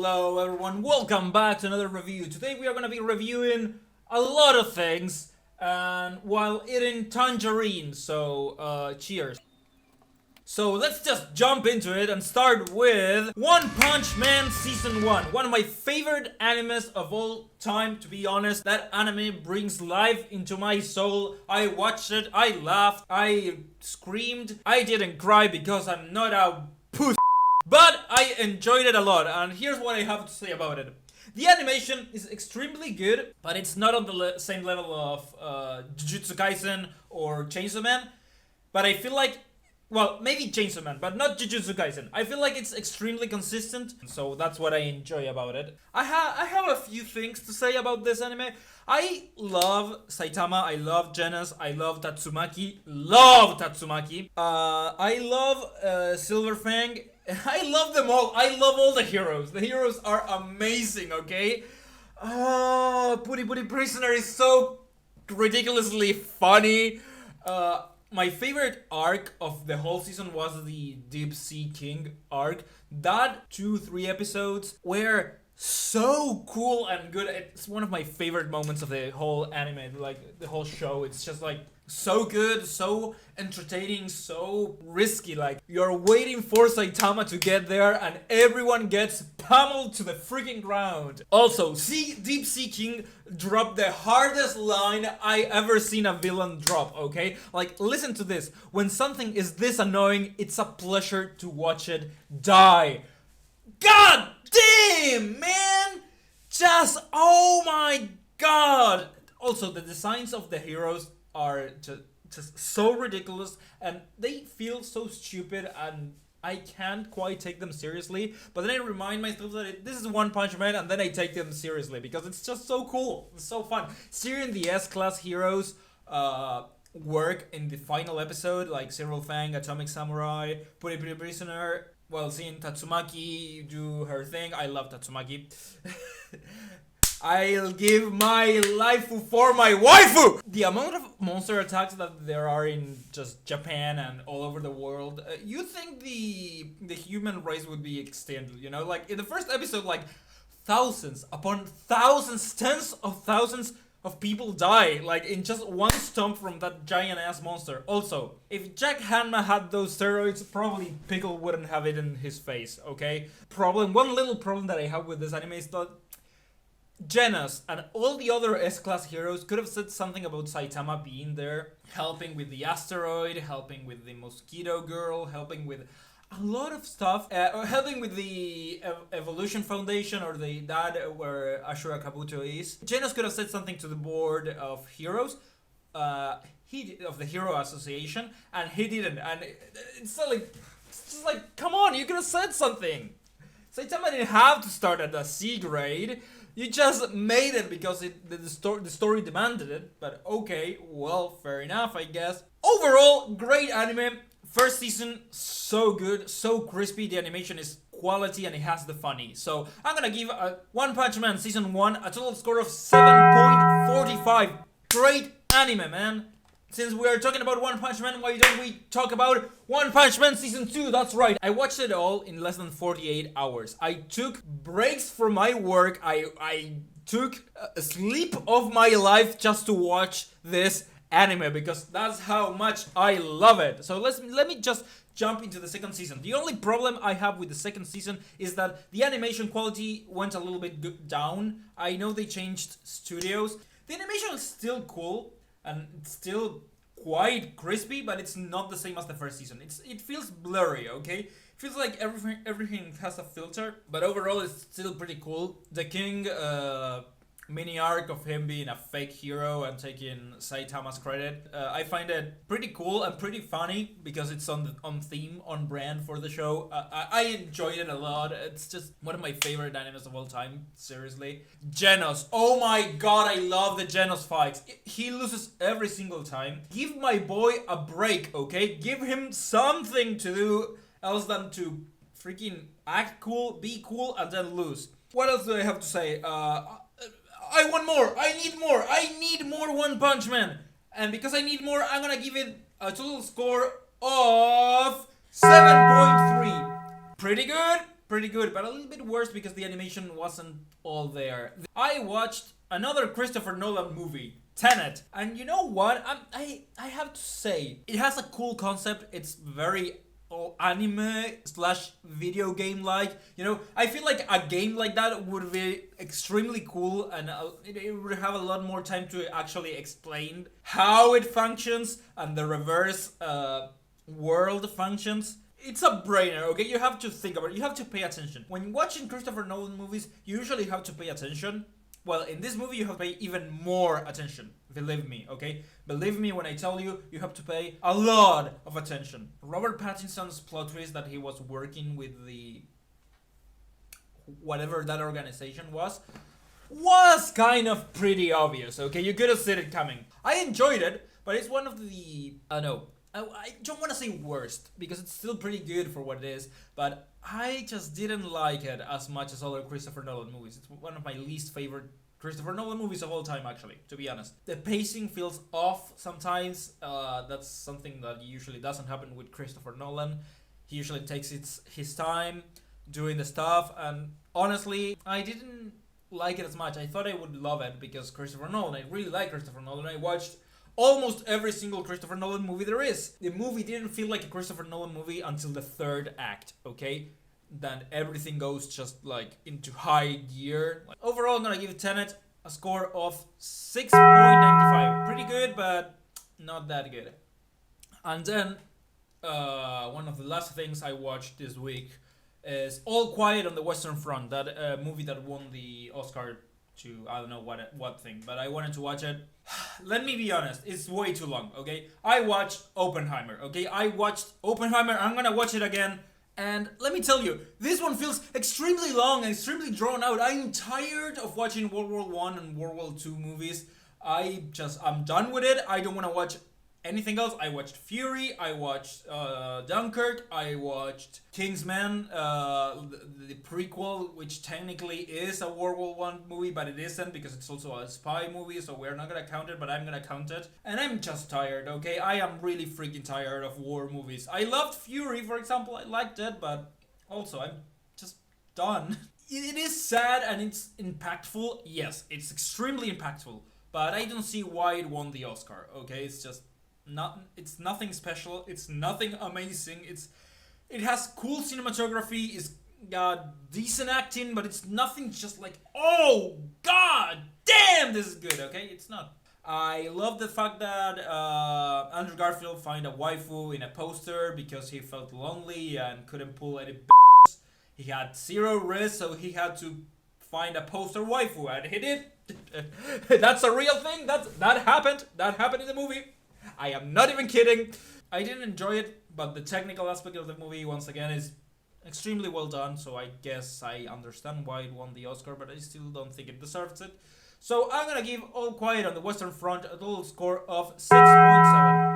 Hello everyone, welcome back to another review. Today we are going to be reviewing a lot of things and while eating Tangerine, so cheers. So let's just jump into it and start with One Punch Man Season 1. One of my favorite animes of all time, to be honest. That anime brings life into my soul. I watched it, I laughed, I screamed. I didn't cry because I'm not a pussy. But I enjoyed it a lot, and here's what I have to say about it. The animation is extremely good, but it's not on the same level of Jujutsu Kaisen or Chainsaw Man. But I feel like, well, maybe Chainsaw Man, but not Jujutsu Kaisen. I feel like it's extremely consistent, so that's what I enjoy about it. I have a few things to say about this anime. I love Saitama, I love Genos, I love Tatsumaki. I love Silver Fang. I love them all. I love all the heroes. The heroes are amazing, okay? Puri Puri Prisoner is so ridiculously funny. My favorite arc of the whole season was the Deep Sea King arc. That 2-3 episodes were so cool and good. It's one of my favorite moments of the whole anime, like the whole show. It's just like so good, so entertaining, so risky. Like you're waiting for Saitama to get there and everyone gets pummeled to the freaking ground. Also, Deep Sea King dropped the hardest line I ever seen a villain drop, okay? Like listen to this. When something is this annoying, it's a pleasure to watch it die. God damn, man! Just, oh my god! Also, the designs of the heroes are just so ridiculous and they feel so stupid and I can't quite take them seriously, but then I remind myself that this is One Punch Man and then I take them seriously because it's just so cool, it's so fun. Seeing the S-Class heroes work in the final episode, like Zero Fang, Atomic Samurai, Puri Puri Prisoner, well, seeing Tatsumaki do her thing, I love Tatsumaki. I'll give my life for my waifu! The amount of monster attacks that there are in just Japan and all over the world, you think the human race would be extinct, you know? Like, in the first episode, like, thousands upon thousands, tens of thousands of people die, like, in just one stomp from that giant-ass monster. Also, if Jack Hanma had those steroids, probably Pickle wouldn't have it in his face, okay? One little problem that I have with this anime is that Genos and all the other S-Class heroes could have said something about Saitama being there, helping with the asteroid, helping with the Mosquito Girl, helping with a lot of stuff, helping with the Evolution Foundation or that where Ashura Kabuto is. Genos could have said something to the board of heroes, of the Hero Association, and he didn't. And it's just like, come on, you could have said something. Saitama didn't have to start at a C grade. You just made it because the story demanded it, but okay, well, fair enough, I guess. Overall, great anime. First season, so good, so crispy. The animation is quality and it has the funny. So I'm gonna give One Punch Man Season 1 a total score of 7.45. Great anime, man. Since we are talking about One Punch Man, why don't we talk about One Punch Man Season 2? That's right. I watched it all in less than 48 hours. I took breaks from my work. I took a sleep of my life just to watch this anime because that's how much I love it. So let me just jump into the second season. The only problem I have with the second season is that the animation quality went a little bit down. I know they changed studios. The animation is still cool and it's still quite crispy, but it's not the same as the first season. It feels blurry, okay? It feels like everything has a filter, but overall it's still pretty cool. The King mini arc of him being a fake hero and taking Saitama's credit, I find it pretty cool and pretty funny because it's on theme, on brand for the show. I enjoyed it a lot. It's just one of my favorite animes of all time, seriously. Genos, oh my god, I love the Genos fights. He loses every single time. Give my boy a break, okay? Give him something to do else than to freaking act cool, be cool, and then lose. What else do I have to say? I want more. I need more. I need more One Punch Man. And because I need more, I'm gonna give it a total score of 7.3. Pretty good, pretty good, but a little bit worse because the animation wasn't all there. I watched another Christopher Nolan movie, Tenet, and you know what? I have to say, it has a cool concept. It's very anime slash video game like. You know, I feel like a game like that would be extremely cool, and it would have a lot more time to actually explain how it functions and the reverse world functions. It's a brainer, okay? You have to think about it. You have to pay attention. When watching Christopher Nolan movies, you usually have to pay attention. Well, in this movie, you have to pay even more attention. Believe me, okay? Believe me when I tell you, you have to pay a lot of attention. Robert Pattinson's plot twist that he was working with the... whatever that organization was kind of pretty obvious, okay? You could have seen it coming. I enjoyed it, but it's one of the... I don't know. I don't want to say worst, because it's still pretty good for what it is, but I just didn't like it as much as other Christopher Nolan movies. It's one of my least favorite Christopher Nolan movies of all time, actually, to be honest. The pacing feels off sometimes. That's something that usually doesn't happen with Christopher Nolan. He usually takes his time doing the stuff, and honestly, I didn't like it as much. I thought I would love it because Christopher Nolan. I really like Christopher Nolan. I watched almost every single Christopher Nolan movie there is. The movie didn't feel like a Christopher Nolan movie until the third act, okay? Then everything goes just like into high gear. Overall, I'm gonna give Tenet a score of 6.95. Pretty good, but not that good. And then, one of the last things I watched this week is All Quiet on the Western Front, that movie that won the Oscar to I don't know what thing, but I wanted to watch it. Let me be honest, it's way too long, okay? I watched Oppenheimer, okay? I'm gonna watch it again, and let me tell you, this one feels extremely long and extremely drawn out. I'm tired of watching World War One and World War Two movies. I'm done with it. I don't want to watch anything else. I watched Fury, I watched Dunkirk, I watched Kingsman, the prequel, which technically is a World War One movie, but it isn't because it's also a spy movie, so we're not gonna count it, but I'm gonna count it. And I'm just tired, okay? I am really freaking tired of war movies. I loved Fury, for example, I liked it, but also I'm just done. It is sad and it's impactful. Yes, it's extremely impactful, but I don't see why it won the Oscar, okay? It's nothing special. It's nothing amazing. It has cool cinematography. It's got decent acting, but it's nothing just like, oh god damn, this is good. Okay, it's not. I love the fact that Andrew Garfield found a waifu in a poster because he felt lonely and couldn't pull any. He had zero wrist, so he had to find a poster waifu, and he did. That's a real thing. That happened. That happened in the movie. I am not even kidding. I didn't enjoy it, but the technical aspect of the movie, once again, is extremely well done, so I guess I understand why it won the Oscar, but I still don't think it deserves it. So I'm gonna give All Quiet on the Western Front a total score of 6.7.